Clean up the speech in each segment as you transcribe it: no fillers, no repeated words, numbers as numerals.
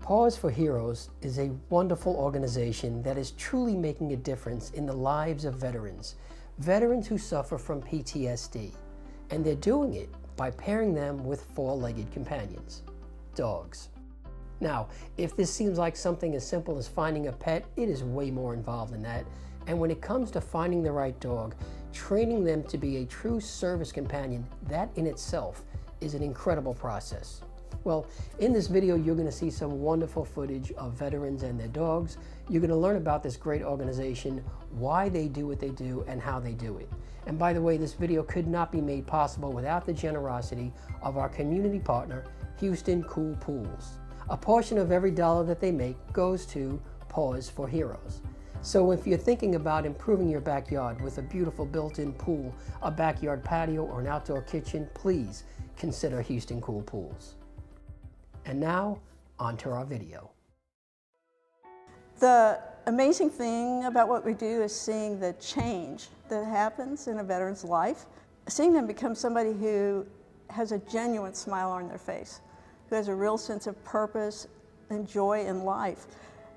Paws For Heroes is a wonderful organization that is truly making a difference in the lives of veterans who suffer from PTSD, and they're doing it by pairing them with four-legged companions, dogs. Now, if this seems like something as simple as finding a pet, it is way more involved than that. And when it comes to finding the right dog, training them to be a true service companion, that in itself is an incredible process. Well, in this video, you're going to see some wonderful footage of veterans and their dogs. You're going to learn about this great organization, why they do what they do, and how they do it. And by the way, this video could not be made possible without the generosity of our community partner, Houston Cool Pools. A portion of every dollar that they make goes to Paws For Heroes. So if you're thinking about improving your backyard with a beautiful built-in pool, a backyard patio, or an outdoor kitchen, please consider Houston Cool Pools. And now, on to our video. The amazing thing about what we do is seeing the change that happens in a veteran's life, seeing them become somebody who has a genuine smile on their face, who has a real sense of purpose and joy in life,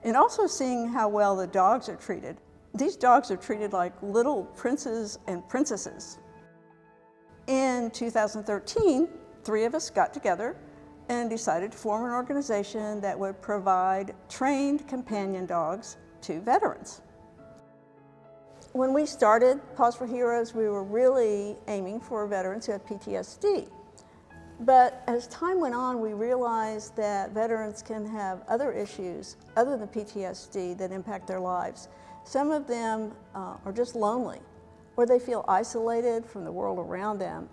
and also seeing how well the dogs are treated. These dogs are treated like little princes and princesses. In 2013, 3 of us got together and decided to form an organization that would provide trained companion dogs to veterans. When we started Paws For Heroes, we were really aiming for veterans who had PTSD. But as time went on, we realized that veterans can have other issues other than PTSD that impact their lives. Some of them are just lonely, or they feel isolated from the world around them.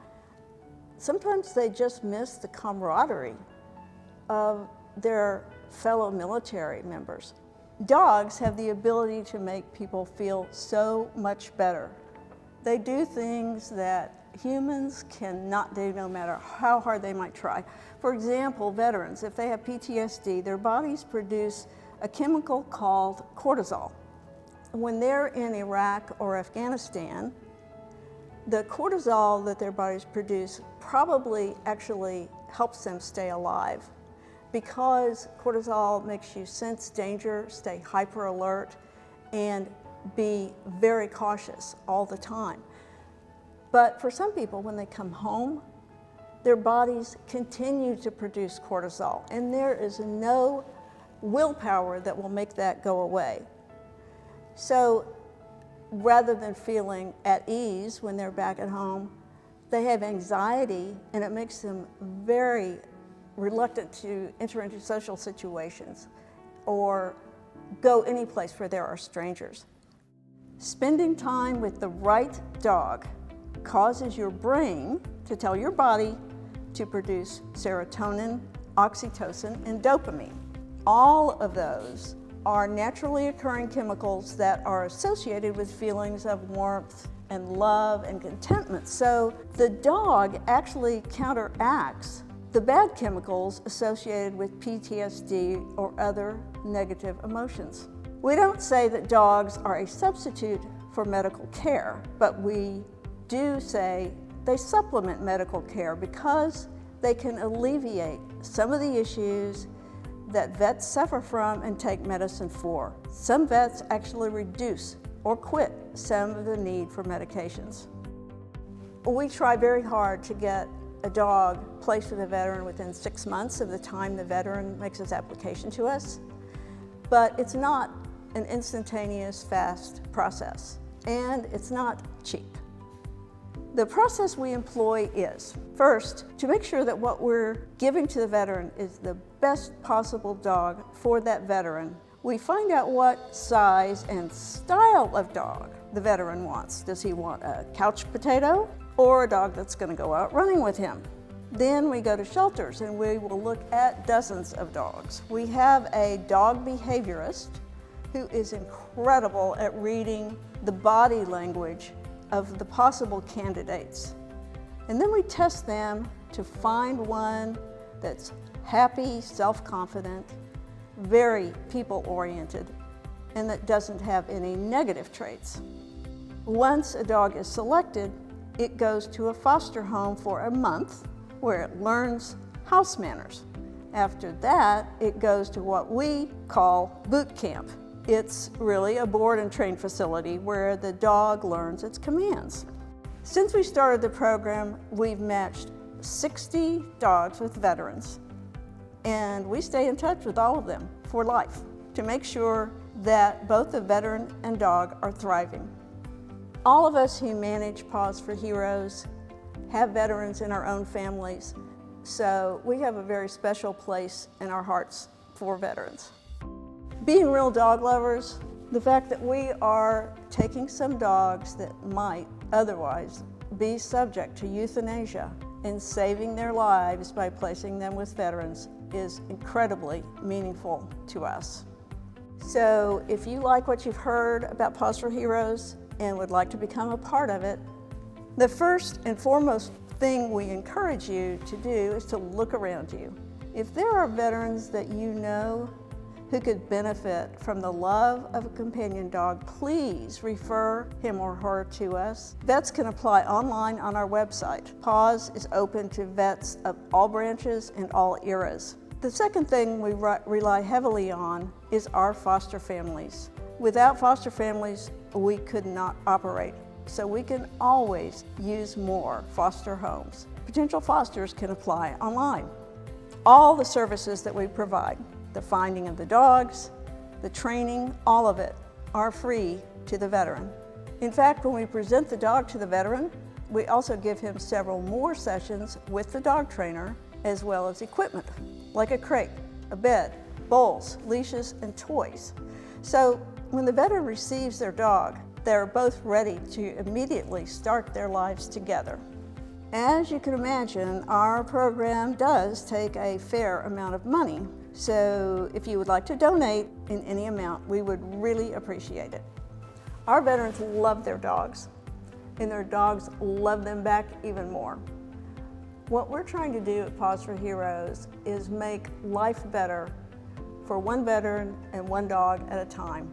Sometimes they just miss the camaraderie of their fellow military members. Dogs have the ability to make people feel so much better. They do things that humans cannot do, no matter how hard they might try. For example, veterans, if they have PTSD, their bodies produce a chemical called cortisol. When they're in Iraq or Afghanistan, the cortisol that their bodies produce probably actually helps them stay alive, because cortisol makes you sense danger, stay hyper alert, and be very cautious all the time. But for some people, when they come home, their bodies continue to produce cortisol, and there is no willpower that will make that go away. So rather than feeling at ease when they're back at home, they have anxiety, and it makes them very reluctant to enter into social situations or go any place where there are strangers. Spending time with the right dog causes your brain to tell your body to produce serotonin, oxytocin, and dopamine. All of those are naturally occurring chemicals that are associated with feelings of warmth and love and contentment. So the dog actually counteracts the bad chemicals associated with PTSD or other negative emotions. We don't say that dogs are a substitute for medical care, but we do say they supplement medical care because they can alleviate some of the issues that vets suffer from and take medicine for. Some vets actually reduce or quit some of the need for medications. We try very hard to get a dog placed with a veteran within 6 months of the time the veteran makes his application to us, but it's not an instantaneous, fast process, and it's not cheap. The process we employ is, first, to make sure that what we're giving to the veteran is the best possible dog for that veteran. We find out what size and style of dog the veteran wants. Does he want a couch potato or a dog that's going to go out running with him? Then we go to shelters and we will look at dozens of dogs. We have a dog behaviorist who is incredible at reading the body language of the possible candidates. And then we test them to find one that's happy, self-confident, very people-oriented, and that doesn't have any negative traits. Once a dog is selected, it goes to a foster home for a month where it learns house manners. After that, it goes to what we call boot camp. It's really a board and train facility where the dog learns its commands. Since we started the program, we've matched 60 dogs with veterans, and we stay in touch with all of them for life to make sure that both the veteran and dog are thriving. All of us who manage Paws for Heroes have veterans in our own families, so we have a very special place in our hearts for veterans. Being real dog lovers, the fact that we are taking some dogs that might otherwise be subject to euthanasia and saving their lives by placing them with veterans is incredibly meaningful to us. So if you like what you've heard about Paws for Heroes and would like to become a part of it, the first and foremost thing we encourage you to do is to look around you. If there are veterans that you know who could benefit from the love of a companion dog, please refer him or her to us. Vets can apply online on our website. Paws is open to vets of all branches and all eras. The second thing we rely heavily on is our foster families. Without foster families, we could not operate. So we can always use more foster homes. Potential fosters can apply online. All the services that we provide, the finding of the dogs, the training, all of it are free to the veteran. In fact, when we present the dog to the veteran, we also give him several more sessions with the dog trainer, as well as equipment, like a crate, a bed, bowls, leashes, and toys. So when the veteran receives their dog, they're both ready to immediately start their lives together. As you can imagine, our program does take a fair amount of money. So if you would like to donate in any amount, we would really appreciate it. Our veterans love their dogs, and their dogs love them back even more. What we're trying to do at Paws for Heroes is make life better for one veteran and one dog at a time.